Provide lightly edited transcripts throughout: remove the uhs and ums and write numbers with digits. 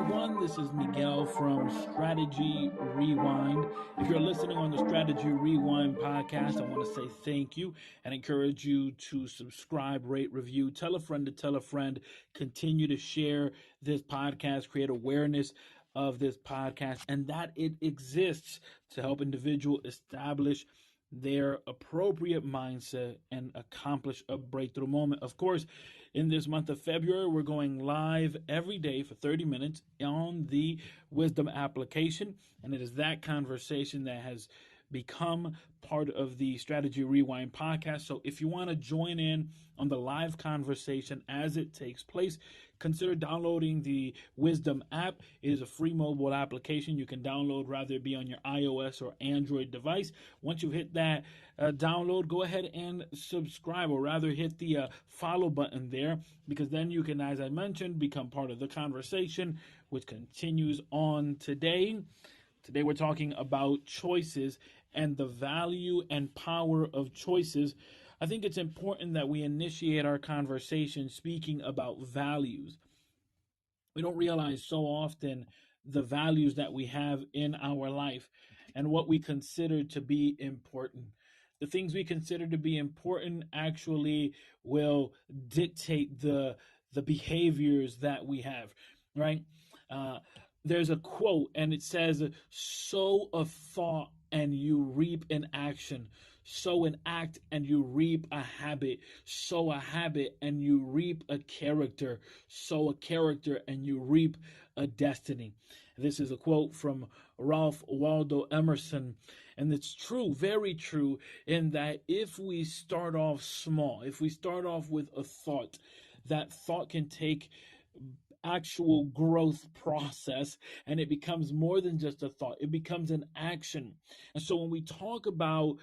everyone. This is Miguel from Strategy Rewind. If you're listening on the Strategy Rewind podcast, I want to say thank you and encourage you to subscribe, rate, review, tell a friend to tell a friend, continue to share this podcast, create awareness of this podcast, and that it exists to help individuals establish their appropriate mindset and accomplish a breakthrough moment. Of course, in this month of February, we're going live every day for 30 minutes on the Wisdom application, and it is that conversation that has become part of the Strategy Rewind podcast. So if you want to join in on the live conversation as it takes place, consider downloading the Wisdom app. It is a free mobile application you can download, whether it be on your iOS or Android device. Once you hit that download, go ahead and subscribe, or rather hit the follow button there, because then you can, as I mentioned, become part of the conversation, which continues on today. Today we're talking about choices and the value and power of choices. I think it's important that we initiate our conversation speaking about values. We don't realize so often the values that we have in our life and what we consider to be important. The things we consider to be important actually will dictate the behaviors that we have, right? There's a quote, and it says, sow a thought and you reap an action. Sow an act and you reap a habit. Sow a habit and you reap a character. Sow a character and you reap a destiny. This is a quote from Ralph Waldo Emerson, and it's true, very true, in that if we start off small, if we start off with a thought, that thought can take actual growth process, and it becomes more than just a thought. It becomes an action. And so when we talk about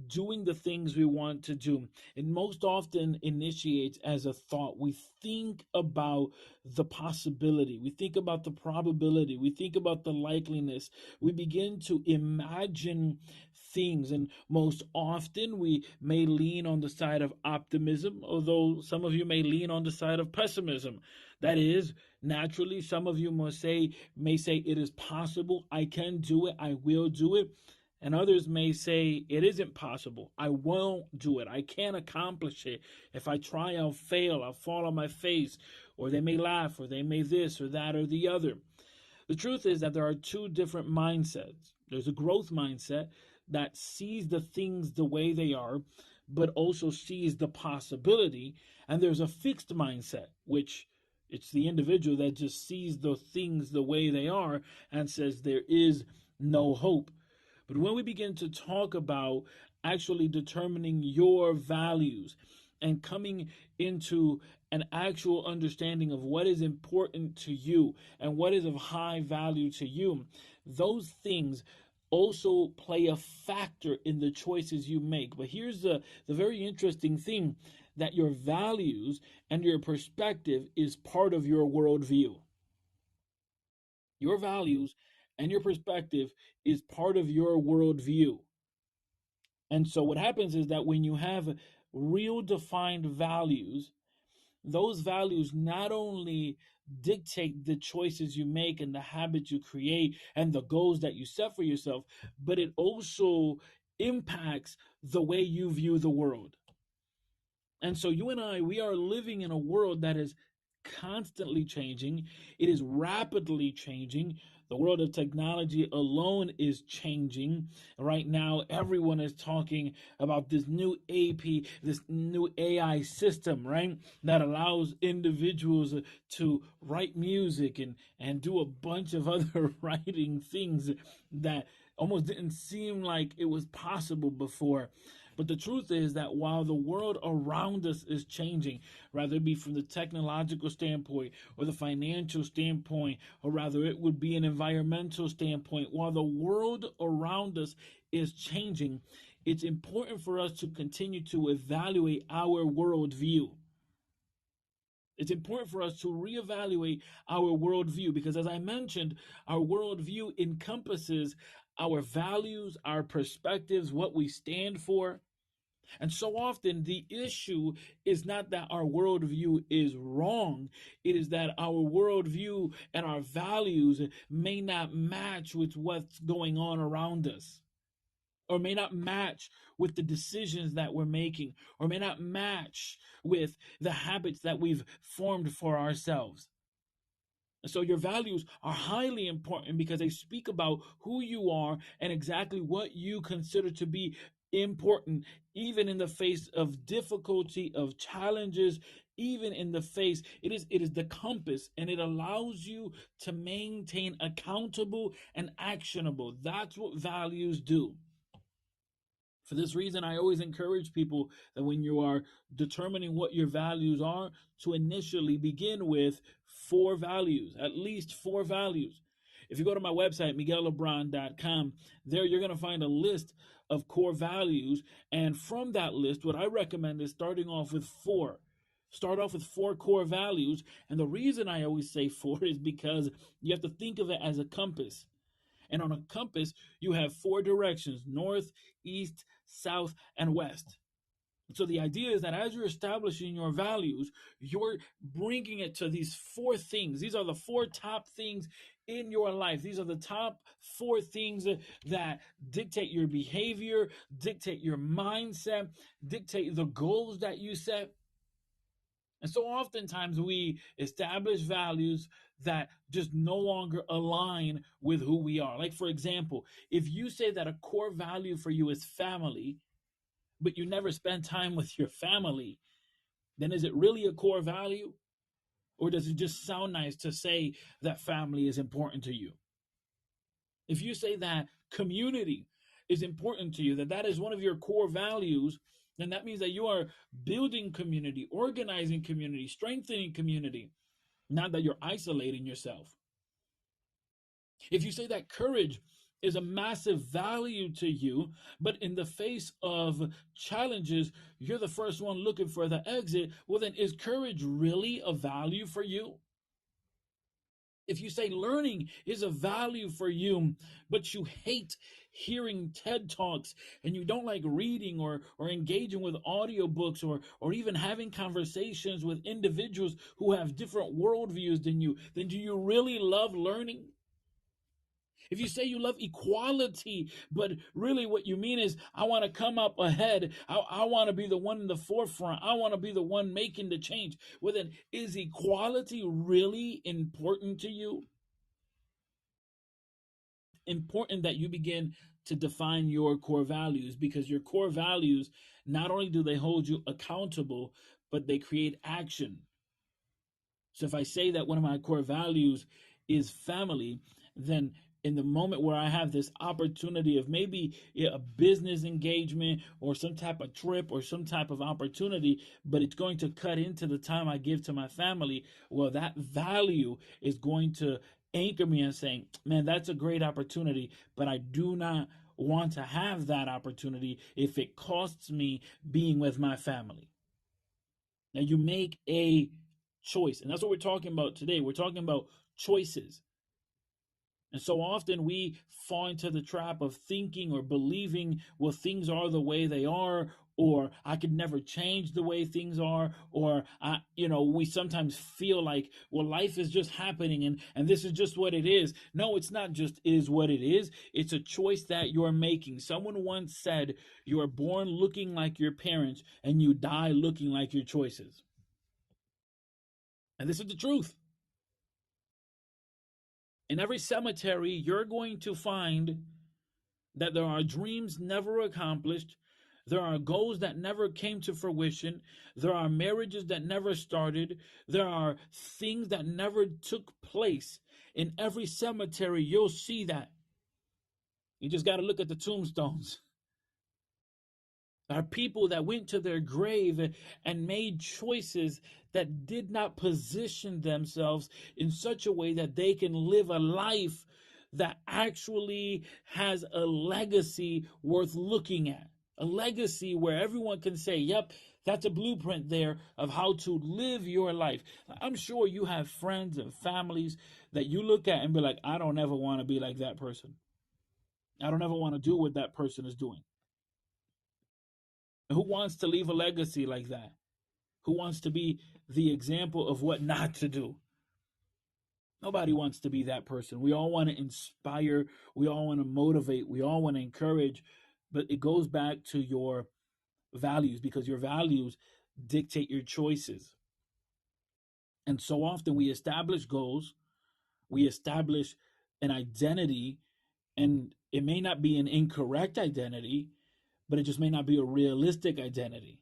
doing the things we want to do, it most often initiates as a thought. We think about the possibility, we think about the probability, we think about the likeliness, we begin to imagine things, and most often we may lean on the side of optimism, although some of you may lean on the side of pessimism. That is, naturally, some of you may say it is possible, I can do it, I will do it. And others may say it isn't possible, I won't do it, I can't accomplish it. If I try, I'll fail, I'll fall on my face, or they may laugh, or they may this or that or the other. The truth is that there are two different mindsets. There's a growth mindset that sees the things the way they are, but also sees the possibility. And there's a fixed mindset, which it's the individual that just sees the things the way they are and says there is no hope. But when we begin to talk about actually determining your values and coming into an actual understanding of what is important to you and what is of high value to you, those things also play a factor in the choices you make. But here's the very interesting thing, that your values and your perspective is part of your worldview. Your values and your perspective is part of your worldview. And so what happens is that when you have real defined values, those values not only dictate the choices you make and the habits you create and the goals that you set for yourself, but it also impacts the way you view the world. And so you and I, we are living in a world that is constantly changing. It is rapidly changing. The world of technology alone is changing. Right now, everyone is talking about this new AP, this new AI system, right? That allows individuals to write music and do a bunch of other writing things that almost didn't seem like it was possible before. But the truth is that while the world around us is changing, rather it be from the technological standpoint or the financial standpoint, or rather it would be an environmental standpoint, while the world around us is changing, it's important for us to continue to evaluate our worldview. It's important for us to reevaluate our worldview because, as I mentioned, our worldview encompasses our values, our perspectives, what we stand for. And so often the issue is not that our worldview is wrong, it is that our worldview and our values may not match with what's going on around us, or may not match with the decisions that we're making, or may not match with the habits that we've formed for ourselves. So your values are highly important because they speak about who you are and exactly what you consider to be important, even in the face of difficulty, of challenges, even in the face. It is the compass, and it allows you to maintain accountable and actionable. That's what values do. For this reason, I always encourage people that when you are determining what your values are, to initially begin with four values, at least four values. If you go to my website, miguellebron.com, there you're going to find a list of core values. And from that list, what I recommend is starting off with four. Start off with four core values. And the reason I always say four is because you have to think of it as a compass. And on a compass, you have four directions: north, east, south, and west. So the idea is that as you're establishing your values, you're bringing it to these four things. These are the four top things in your life. These are the top four things that dictate your behavior, dictate your mindset, dictate the goals that you set. And so oftentimes we establish values that just no longer align with who we are. Like, for example, if you say that a core value for you is family, but you never spend time with your family, then is it really a core value? Or does it just sound nice to say that family is important to you? If you say that community is important to you, that that is one of your core values, then that means that you are building community, organizing community, strengthening community, not that you're isolating yourself. If you say that courage is a massive value to you, but in the face of challenges, you're the first one looking for the exit, well, then is courage really a value for you? If you say learning is a value for you, but you hate hearing TED Talks and you don't like reading or engaging with audiobooks or even having conversations with individuals who have different worldviews than you, then do you really love learning? If you say you love equality, but really what you mean is, I want to come up ahead, I want to be the one in the forefront, I want to be the one making the change, well, then is equality really important to you? Important that you begin to define your core values, because your core values, not only do they hold you accountable, but they create action. So if I say that one of my core values is family, then in the moment where I have this opportunity of maybe a business engagement or some type of trip or some type of opportunity, but it's going to cut into the time I give to my family, well, that value is going to anchor me and saying, man, that's a great opportunity, but I do not want to have that opportunity if it costs me being with my family. Now you make a choice, and that's what we're talking about today. We're talking about choices. And so often we fall into the trap of thinking or believing, well, things are the way they are, or I could never change the way things are, or we sometimes feel like, well, life is just happening and this is just what it is. No, it's not just is what it is. It's a choice that you're making. Someone once said, you are born looking like your parents and you die looking like your choices. And this is the truth. In every cemetery, you're going to find that there are dreams never accomplished. There are goals that never came to fruition. There are marriages that never started. There are things that never took place. In every cemetery, you'll see that. You just got to look at the tombstones. There are people that went to their grave and made choices that did not position themselves in such a way that they can live a life that actually has a legacy worth looking at. A legacy where everyone can say, yep, that's a blueprint there of how to live your life. I'm sure you have friends and families that you look at and be like, I don't ever want to be like that person. I don't ever want to do what that person is doing. Who wants to leave a legacy like that? Who wants to be the example of what not to do? Nobody wants to be that person. We all want to inspire, we all want to motivate, we all want to encourage, but it goes back to your values because your values dictate your choices. And so often we establish goals, we establish an identity, and it may not be an incorrect identity, but it just may not be a realistic identity.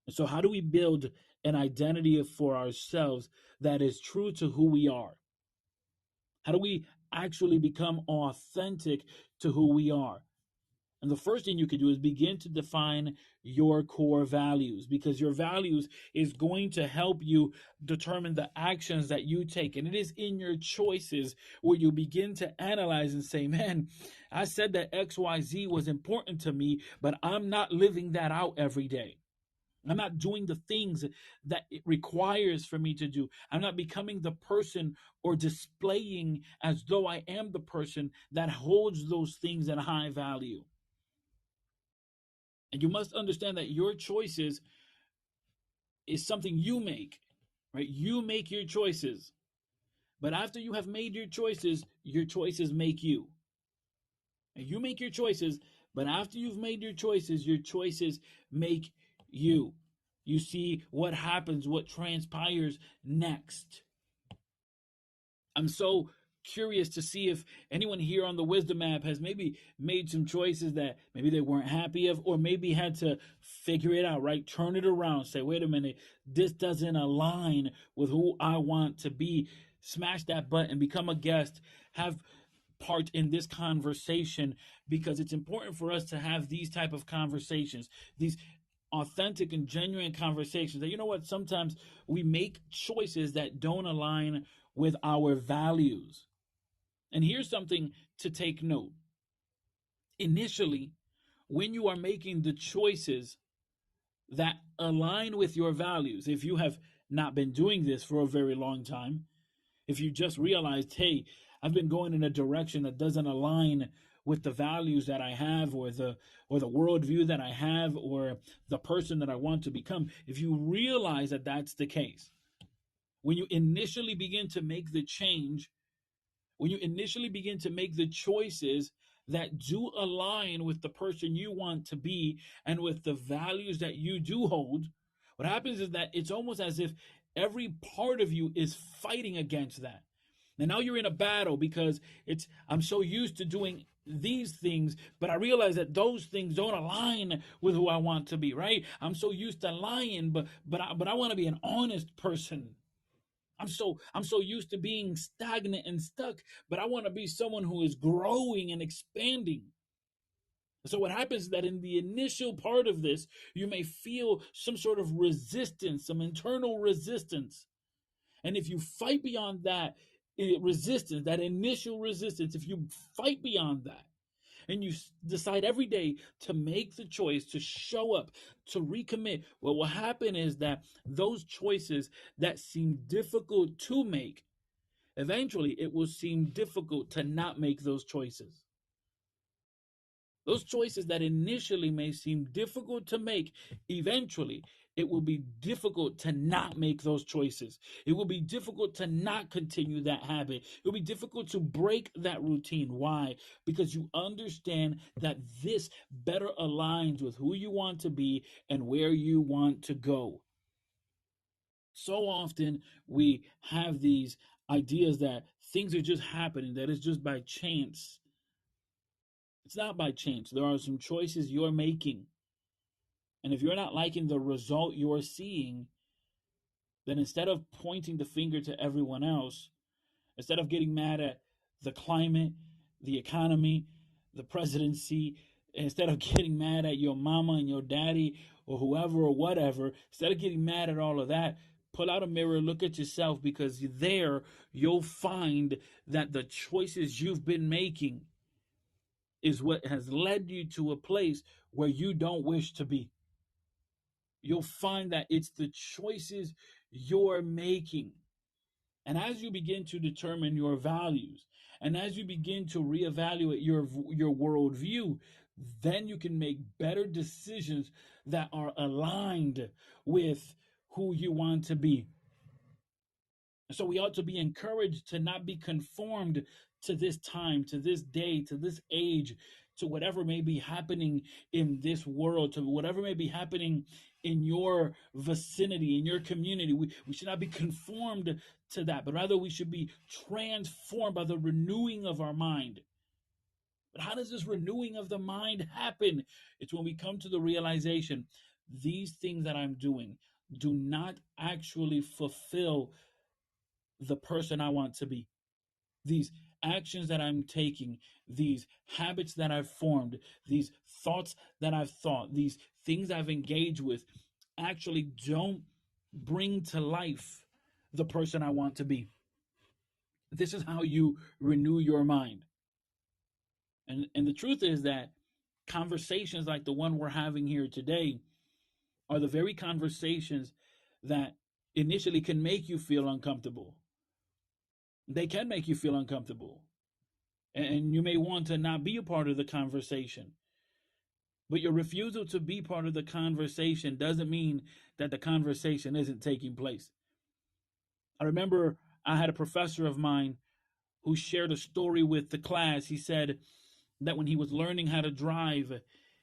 And so, how do we build an identity for ourselves that is true to who we are? How do we actually become authentic to who we are? And the first thing you could do is begin to define your core values because your values is going to help you determine the actions that you take. And it is in your choices where you begin to analyze and say, man, I said that XYZ was important to me, but I'm not living that out every day. I'm not doing the things that it requires for me to do. I'm not becoming the person or displaying as though I am the person that holds those things in high value. And you must understand that your choices is something you make, right? You make your choices. But after you have made your choices make you. And you make your choices, but after you've made your choices make you. You see what happens, what transpires next. I'm so curious to see if anyone here on the Wisdom app has maybe made some choices that maybe they weren't happy of, or maybe had to figure it out, right? Turn it around, say, wait a minute, this doesn't align with who I want to be. Smash that button, become a guest, have part in this conversation, because it's important for us to have these type of conversations, these authentic and genuine conversations that, you know what, sometimes we make choices that don't align with our values. And here's something to take note. Initially, when you are making the choices that align with your values, if you have not been doing this for a very long time, if you just realized, hey, I've been going in a direction that doesn't align with the values that I have, or the worldview that I have, or the person that I want to become, if you realize that that's the case, when you initially begin to make the change, when you initially begin to make the choices that do align with the person you want to be and with the values that you do hold, what happens is that it's almost as if every part of you is fighting against that. And now you're in a battle because I'm so used to doing these things, but I realize that those things don't align with who I want to be, right? I'm so used to lying, but I want to be an honest person. I'm so used to being stagnant and stuck, but I want to be someone who is growing and expanding. So what happens is that in the initial part of this, you may feel some sort of resistance, some internal resistance. And if you fight beyond that resistance, that initial resistance, if you fight beyond that, and you decide every day to make the choice to show up, to recommit, what will happen is that those choices that seem difficult to make, eventually it will seem difficult to not make those choices. Those choices that initially may seem difficult to make, eventually it will be difficult to not make those choices. It will be difficult to not continue that habit. It will be difficult to break that routine. Why? Because you understand that this better aligns with who you want to be and where you want to go. So often we have these ideas that things are just happening, that it's just by chance. It's not by chance. There are some choices you're making. And if you're not liking the result you're seeing, then instead of pointing the finger to everyone else, instead of getting mad at the climate, the economy, the presidency, instead of getting mad at your mama and your daddy or whoever or whatever, instead of getting mad at all of that, pull out a mirror, look at yourself, because there you'll find that the choices you've been making is what has led you to a place where you don't wish to be. You'll find that it's the choices you're making. And as you begin to determine your values, and as you begin to reevaluate your worldview, then you can make better decisions that are aligned with who you want to be. So we ought to be encouraged to not be conformed to this time, to this day, to this age, to whatever may be happening in this world, to whatever may be happening in your vicinity, in your community. We should not be conformed to that, but rather we should be transformed by the renewing of our mind. But how does this renewing of the mind happen? It's when we come to the realization these things that I'm doing do not actually fulfill the person I want to be. These actions that I'm taking, these habits that I've formed, these thoughts that I've thought, these things I've engaged with actually don't bring to life the person I want to be. This is how you renew your mind. And the truth is that conversations like the one we're having here today are the very conversations that initially can make you feel uncomfortable. They can make you feel uncomfortable. And you may want to not be a part of the conversation. But your refusal to be part of the conversation doesn't mean that the conversation isn't taking place. I remember I had a professor of mine who shared a story with the class. He said that when he was learning how to drive,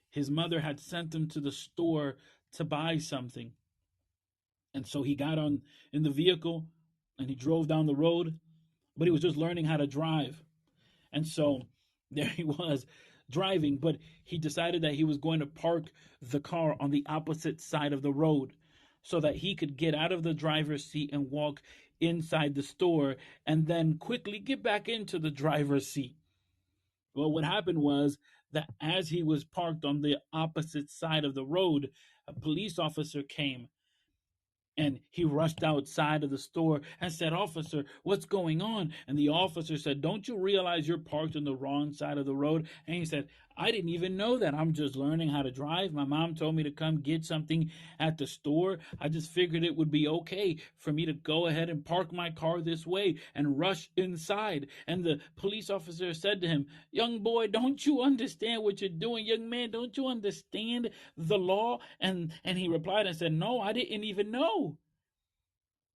his mother had sent him to the store to buy something. And so he got on in the vehicle and he drove down the road, but he was just learning how to drive. And so there he was driving, but he decided that he was going to park the car on the opposite side of the road so that he could get out of the driver's seat and walk inside the store and then quickly get back into the driver's seat. Well, what happened was that as he was parked on the opposite side of the road, a police officer came and he rushed outside of the store and said, "Officer, what's going on?" And the officer said, "Don't you realize you're parked on the wrong side of the road?" And he said, "I didn't even know that. I'm just learning how to drive. My mom told me to come get something at the store. I just figured it would be okay for me to go ahead and park my car this way and rush inside." And the police officer said to him, "Young boy, don't you understand what you're doing? Young man, don't you understand the law?" And he replied and said, "No, I didn't even know."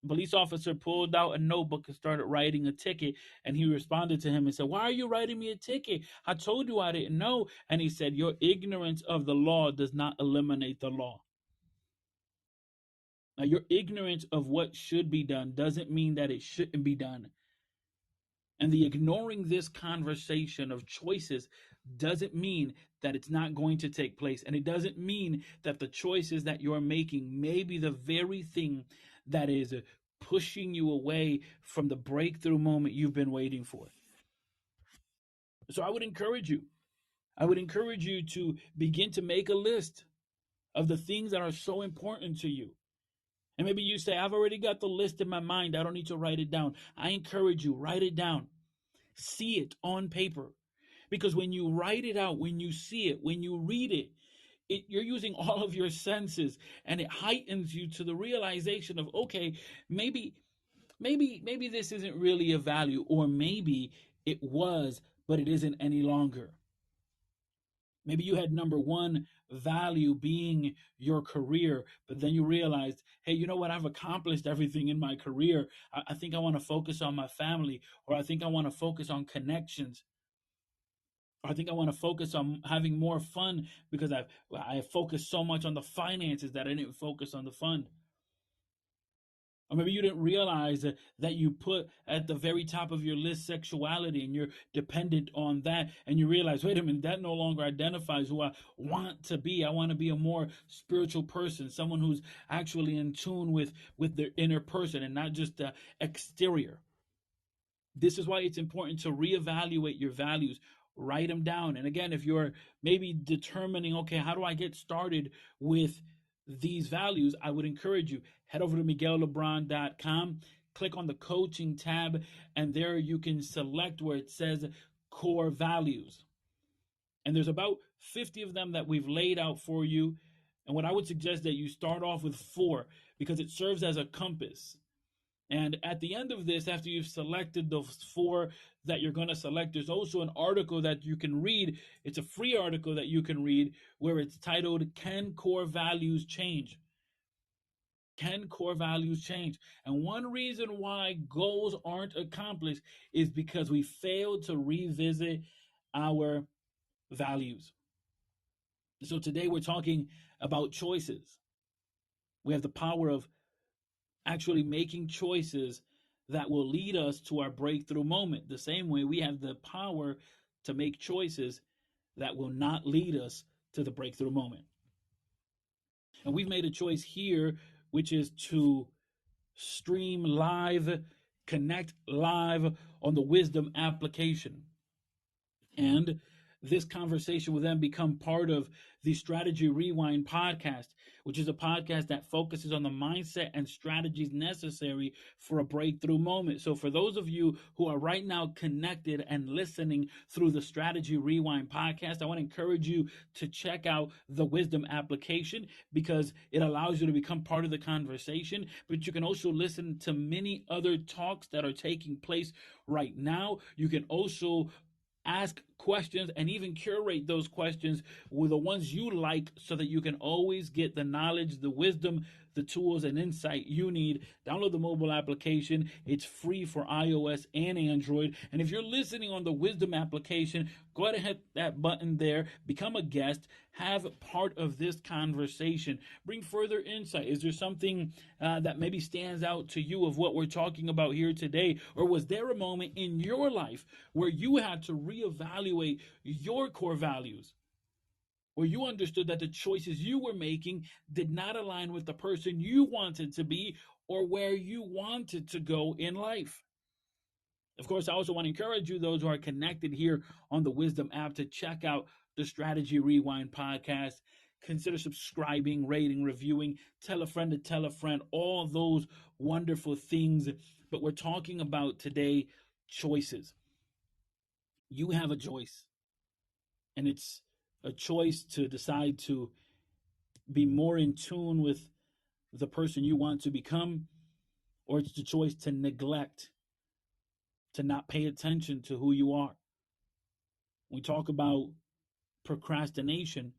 Police officer pulled out a notebook and started writing a ticket, and he responded to him and said, "Why are you writing me a ticket? I told you I didn't know." And he said, "Your ignorance of the law does not eliminate the law." Now, your ignorance of what should be done doesn't mean that it shouldn't be done. And the ignoring this conversation of choices doesn't mean that it's not going to take place. And it doesn't mean that the choices that you're making may be the very thing that is pushing you away from the breakthrough moment you've been waiting for. So I would encourage you. I would encourage you to begin to make a list of the things that are so important to you. And maybe you say, "I've already got the list in my mind. I don't need to write it down." I encourage you, write it down. See it on paper. Because when you write it out, when you see it, when you read it, you're using all of your senses, and it heightens you to the realization of, okay, maybe this isn't really a value, or maybe it was, but it isn't any longer. Maybe you had number one value being your career, but then you realized, hey, you know what? I've accomplished everything in my career. I think I want to focus on my family, or I think I want to focus on connections. I think I want to focus on having more fun because I focused so much on the finances that I didn't focus on the fun. Or maybe you didn't realize that you put at the very top of your list sexuality and you're dependent on that. And you realize, wait a minute, that no longer identifies who I want to be. I want to be a more spiritual person, someone who's actually in tune with their inner person and not just the exterior. This is why it's important to reevaluate your values, write them down. And again, if you're maybe determining, okay, how do I get started with these values, I would encourage you, head over to miguellebron.com, click on the coaching tab, and there you can select where it says core values. And there's about 50 of them that we've laid out for you. And what I would suggest that you start off with 4 because it serves as a compass. And at the end of this, after you've selected those four that you're going to select, there's also an article that you can read. It's a free article that you can read where it's titled, Can Core Values Change? Can core values change? And one reason why goals aren't accomplished is because we fail to revisit our values. So today we're talking about choices. We have the power of actually making choices that will lead us to our breakthrough moment. The same way we have the power to make choices that will not lead us to the breakthrough moment. And we've made a choice here, which is to stream live, connect live on the Wisdom application. And this conversation will then become part of the Strategy Rewind podcast, which is a podcast that focuses on the mindset and strategies necessary for a breakthrough moment. So for those of you who are right now connected and listening through the Strategy Rewind podcast, I want to encourage you to check out the Wisdom application because it allows you to become part of the conversation, but you can also listen to many other talks that are taking place right now. You can also ask questions and even curate those questions with the ones you like so that you can always get the knowledge, the wisdom, the tools, and insight you need. Download the mobile application. It's free for iOS and Android. And if you're listening on the Wisdom application, go ahead and hit that button there. Become a guest. Have part of this conversation. Bring further insight. Is there something that maybe stands out to you of what we're talking about here today? Or was there a moment in your life where you had to reevaluate your core values? Where you understood that the choices you were making did not align with the person you wanted to be or where you wanted to go in life. Of course, I also want to encourage you, those who are connected here on the Wisdom app, to check out the Strategy Rewind podcast. Consider subscribing, rating, reviewing, tell a friend to tell a friend, all those wonderful things. But we're talking about today choices. You have a choice, and it's a choice to decide to be more in tune with the person you want to become, or it's the choice to neglect, to not pay attention to who you are. We talk about procrastination.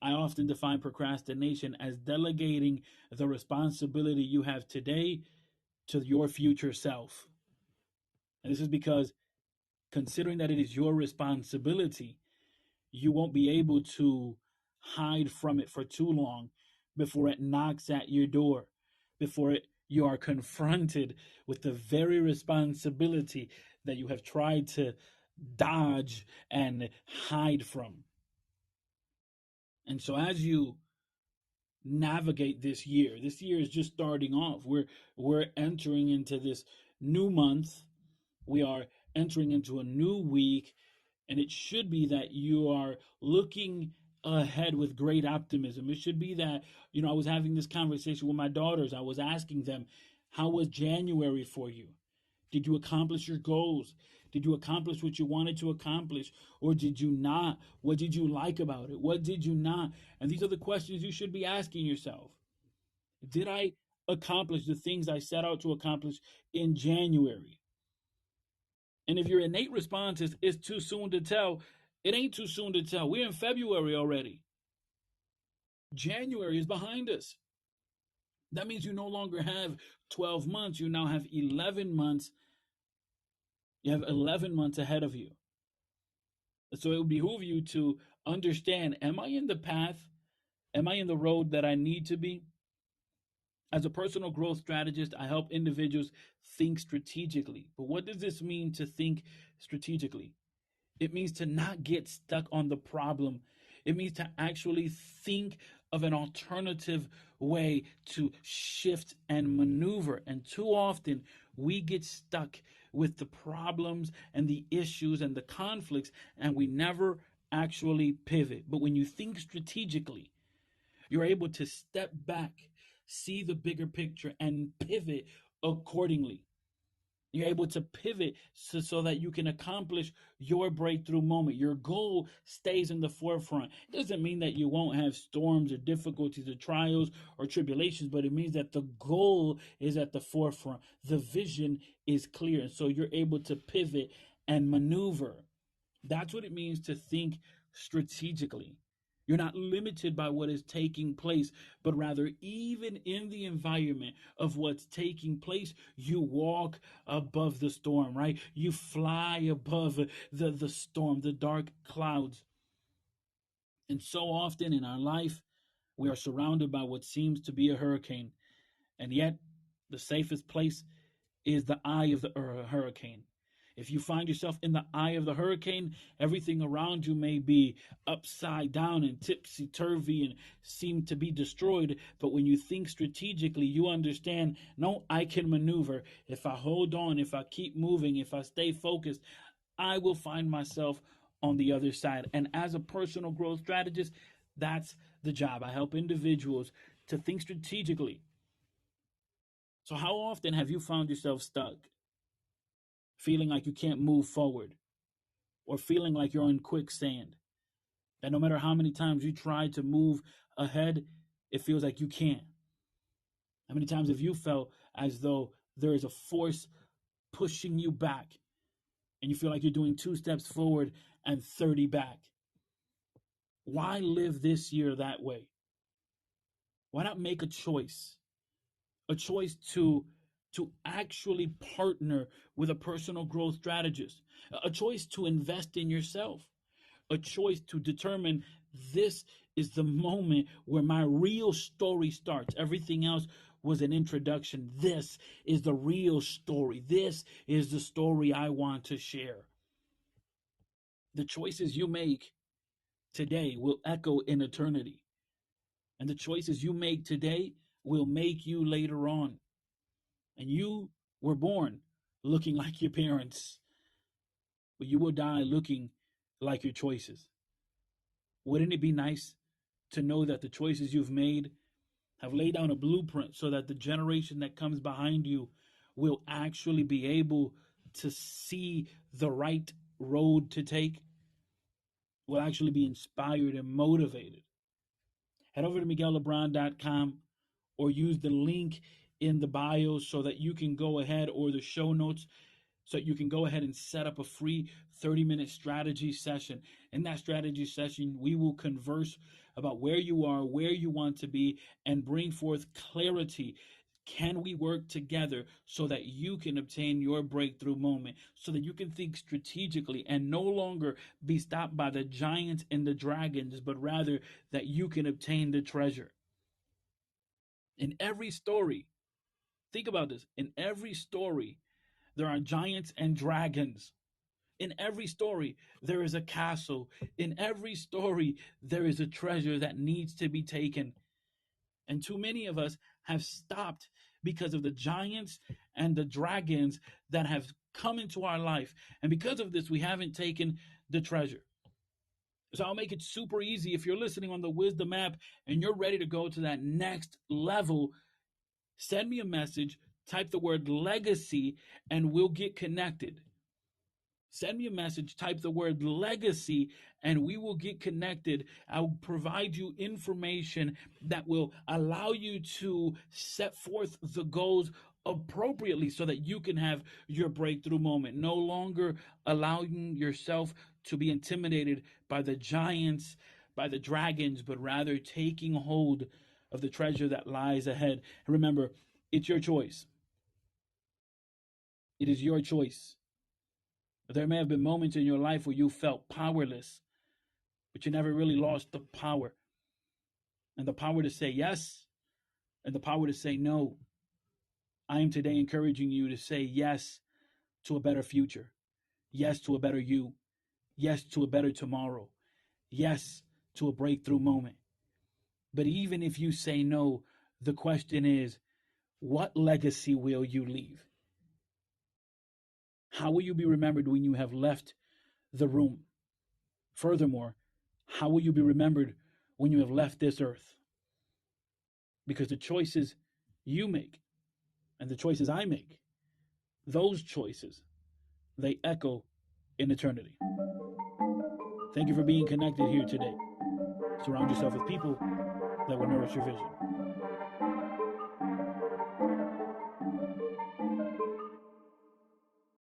I often define procrastination as delegating the responsibility you have today to your future self. And this is because, considering that it is your responsibility, you won't be able to hide from it for too long before it knocks at your door, before you are confronted with the very responsibility that you have tried to dodge and hide from. And so as you navigate this year is just starting off. We're entering into this new month. We are entering into a new week, and it should be that you are looking ahead with great optimism. It should be that, I was having this conversation with my daughters. I was asking them, how was January for you? Did you accomplish your goals? Did you accomplish what you wanted to accomplish? Or did you not? What did you like about it? What did you not? And these are the questions you should be asking yourself. Did I accomplish the things I set out to accomplish in January? And if your innate response is it's too soon to tell, it ain't too soon to tell. We're in February already. January is behind us. That means you no longer have 12 months. You now have 11 months. You have 11 months ahead of you. So it would behoove you to understand, am I in the path? Am I in the road that I need to be? As a personal growth strategist, I help individuals think strategically. But what does this mean to think strategically? It means to not get stuck on the problem. It means to actually think of an alternative way to shift and maneuver. And too often we get stuck with the problems and the issues and the conflicts, and we never actually pivot. But when you think strategically, you're able to step back, see the bigger picture, and pivot accordingly. You're able to pivot so that you can accomplish your breakthrough moment. Your goal stays in the forefront. It doesn't mean that you won't have storms or difficulties or trials or tribulations, but it means that the goal is at the forefront. The vision is clear. And so you're able to pivot and maneuver. That's what it means to think strategically. You're not limited by what is taking place, but rather, even in the environment of what's taking place, you walk above the storm, right? You fly above the storm, the dark clouds. And so often in our life, we are surrounded by what seems to be a hurricane. And yet, the safest place is the eye of the hurricane. If you find yourself in the eye of the hurricane, everything around you may be upside down and tipsy turvy and seem to be destroyed. But when you think strategically, you understand, no, I can maneuver. If I hold on, if I keep moving, if I stay focused, I will find myself on the other side. And as a personal growth strategist, that's the job. I help individuals to think strategically. So, how often have you found yourself stuck, feeling like you can't move forward, or feeling like you're in quicksand? That no matter how many times you try to move ahead, it feels like you can't. How many times have you felt as though there is a force pushing you back and you feel like you're doing 2 steps forward and 30 back? Why live this year that way? Why not make a choice? A choice to actually partner with a personal growth strategist, a choice to invest in yourself, a choice to determine this is the moment where my real story starts. Everything else was an introduction. This is the real story. This is the story I want to share. The choices you make today will echo in eternity. And the choices you make today will make you later on. And you were born looking like your parents, but you will die looking like your choices. Wouldn't it be nice to know that the choices you've made have laid down a blueprint so that the generation that comes behind you will actually be able to see the right road to take, will actually be inspired and motivated? Head over to MiguelLebron.com or use the link in the bio so that you can go ahead, or the show notes, so you can go ahead and set up a free 30-minute strategy session. In that strategy session, we will converse about where you are, where you want to be, and bring forth clarity. Can we work together so that you can obtain your breakthrough moment, so that you can think strategically and no longer be stopped by the giants and the dragons, but rather that you can obtain the treasure? In every story, think about this. In every story, there are giants and dragons. In every story, there is a castle. In every story, there is a treasure that needs to be taken. And too many of us have stopped because of the giants and the dragons that have come into our life. And because of this, we haven't taken the treasure. So I'll make it super easy. If you're listening on the Wisdom app and you're ready to go to that next level, send me a message, type the word legacy, and we'll get connected. Send me a message, type the word legacy, and we will get connected. I'll provide you information that will allow you to set forth the goals appropriately so that you can have your breakthrough moment. No longer allowing yourself to be intimidated by the giants, by the dragons, but rather taking hold of the treasure that lies ahead. And remember, it's your choice. It is your choice. There may have been moments in your life where you felt powerless, but you never really lost the power. And the power to say yes and the power to say no. I am today encouraging you to say yes to a better future. Yes to a better you. Yes to a better tomorrow. Yes to a breakthrough moment. But even if you say no, the question is, what legacy will you leave? How will you be remembered when you have left the room? Furthermore, how will you be remembered when you have left this earth? Because the choices you make and the choices I make those choices, they echo in eternity. Thank you for being connected here today. Surround yourself with people that will nourish your vision.